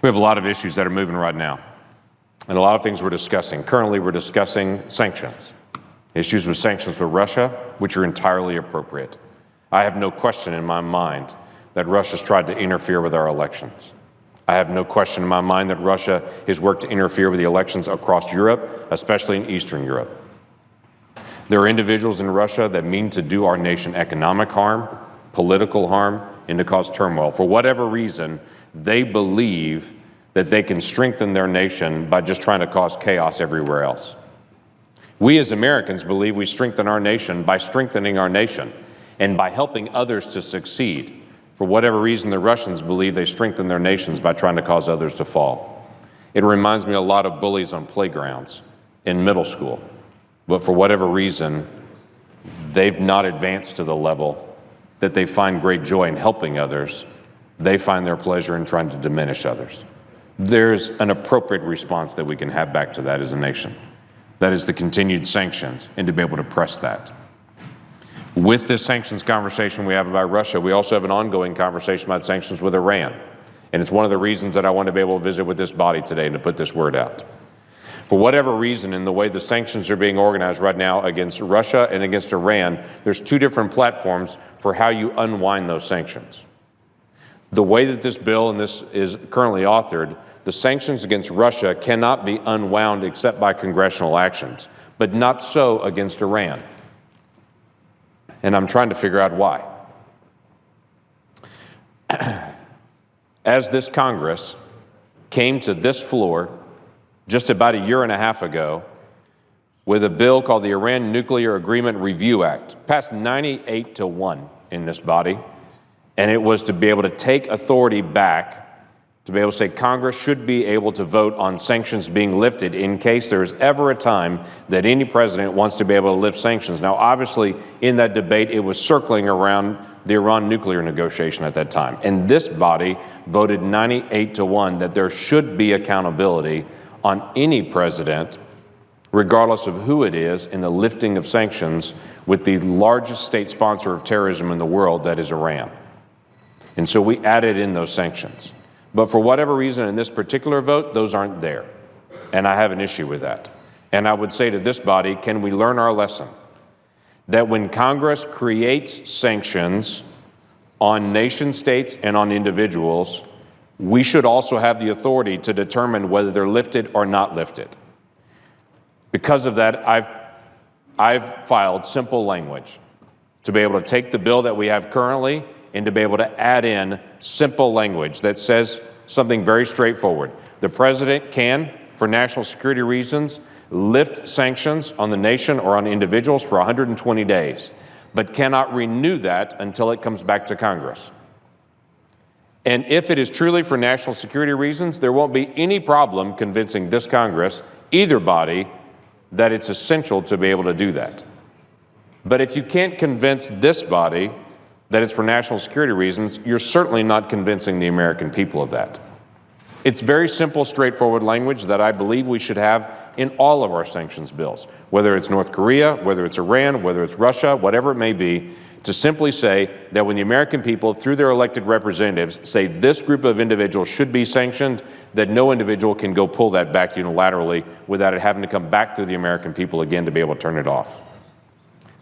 We have a lot of issues that are moving right now, and a lot of things we're discussing. Currently, we're discussing sanctions, issues with sanctions with Russia, which are entirely appropriate. I have no question in my mind that Russia's tried to interfere with our elections. I have no question in my mind that Russia has worked to interfere with the elections across Europe, especially in Eastern Europe. There are individuals in Russia that mean to do our nation economic harm, political harm, and to cause turmoil. For whatever reason, they believe that they can strengthen their nation by just trying to cause chaos everywhere else. We as Americans believe we strengthen our nation by strengthening our nation and by helping others to succeed. For whatever reason, the Russians believe they strengthen their nations by trying to cause others to fall. It reminds me a lot of bullies on playgrounds in middle school. But for whatever reason, they've not advanced to the level that they find great joy in helping others. They find their pleasure in trying to diminish others. There's an appropriate response that we can have back to that as a nation. That is the continued sanctions and to be able to press that. With this sanctions conversation we have about Russia, we also have an ongoing conversation about sanctions with Iran. And it's one of the reasons that I want to be able to visit with this body today and to put this word out. For whatever reason, in the way the sanctions are being organized right now against Russia and against Iran, there's two different platforms for how you unwind those sanctions. The way that this bill and this is currently authored, the sanctions against Russia cannot be unwound except by congressional actions, but not so against Iran. And I'm trying to figure out why. As this Congress came to this floor just about a year and a half ago with a bill called the Iran Nuclear Agreement Review Act, passed 98-1 in this body, and it was to be able to take authority back to be able to say Congress should be able to vote on sanctions being lifted in case there is ever a time that any president wants to be able to lift sanctions. Now, obviously, in that debate, it was circling around the Iran nuclear negotiation at that time. And this body voted 98-1 that there should be accountability on any president, regardless of who it is, in the lifting of sanctions with the largest state sponsor of terrorism in the world, that is Iran. And so we added in those sanctions. But for whatever reason, in this particular vote, those aren't there. And I have an issue with that. And I would say to this body, can we learn our lesson? That when Congress creates sanctions on nation states and on individuals, we should also have the authority to determine whether they're lifted or not lifted. Because of that, I've filed simple language to be able to take the bill that we have currently and to be able to add in simple language that says something very straightforward. The president can, for national security reasons, lift sanctions on the nation or on individuals for 120 days, but cannot renew that until it comes back to Congress. And if it is truly for national security reasons, there won't be any problem convincing this Congress, either body, that it's essential to be able to do that. But if you can't convince this body that it's for national security reasons, you're certainly not convincing the American people of that. It's very simple, straightforward language that I believe we should have in all of our sanctions bills, whether it's North Korea, whether it's Iran, whether it's Russia, whatever it may be, to simply say that when the American people, through their elected representatives, say this group of individuals should be sanctioned, that no individual can go pull that back unilaterally without it having to come back through the American people again to be able to turn it off.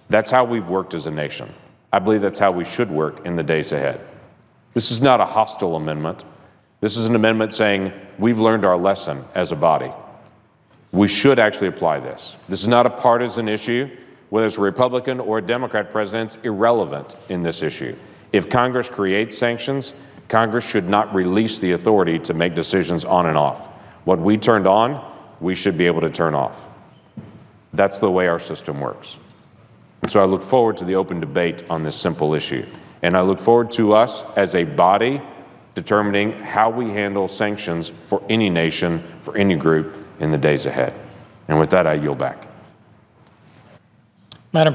That's how we've worked as a nation. I believe that's how we should work in the days ahead. This is not a hostile amendment. This is an amendment saying we've learned our lesson as a body. We should actually apply this. This is not a partisan issue. Whether it's a Republican or a Democrat president, it's irrelevant in this issue. If Congress creates sanctions, Congress should not release the authority to make decisions on and off. What we turned on, we should be able to turn off. That's the way our system works. And so I look forward to the open debate on this simple issue. And I look forward to us as a body determining how we handle sanctions for any nation, for any group in the days ahead. And with that, I yield back. Madam